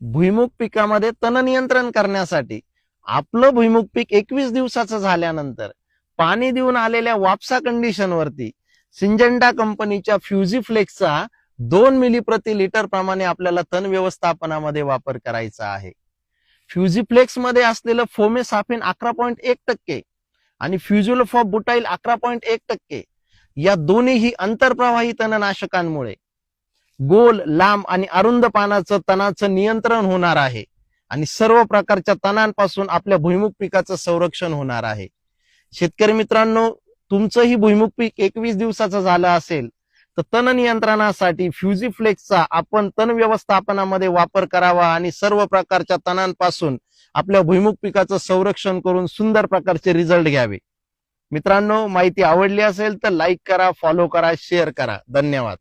भुईमुग पिकामध्ये तण नियंत्रण करण्यासाठी आपलं भुईमुग पीक 21 दिवसाचं झाल्यानंतर पाणी देऊन आलेल्या वापसा कंडिशनवरती सिंजेंटा कंपनीच्या फ्युजीफ्लेक्सचा 2 मिली प्रति लिटर प्रमाणे आपल्याला तण व्यवस्थापनामध्ये वापर करायचा आहे. फ्युजीफ्लेक्स मध्ये असलेलं फोमेसाफिन 11.1% आणि फ्युजुलफॉप बुटाईल 11.1% या दोन्हीही आंतरप्रवाही तणनाशकांमुळे गोल, लांब आणि अरुंद पानाचं तणाचं नियंत्रण होणार आहे आणि सर्व प्रकारच्या तणांपासून आपल्या भुईमुग पिकाचं संरक्षण होणार आहे. शेतकरी मित्रांनो, तुमचंही भुईमुग पीक 21 दिवसाचं झालं असेल तर तण नियंत्रणासाठी फ्युजीफ्लेक्सचा आपण तण व्यवस्थापनामध्ये वापर करावा आणि सर्व प्रकारच्या तणांपासून आपल्या भुईमुग पिकाचं संरक्षण करून सुंदर प्रकारचे रिझल्ट घ्यावे. मित्रांनो, माहिती आवडली असेल तर लाईक करा, फॉलो करा, शेअर करा. धन्यवाद.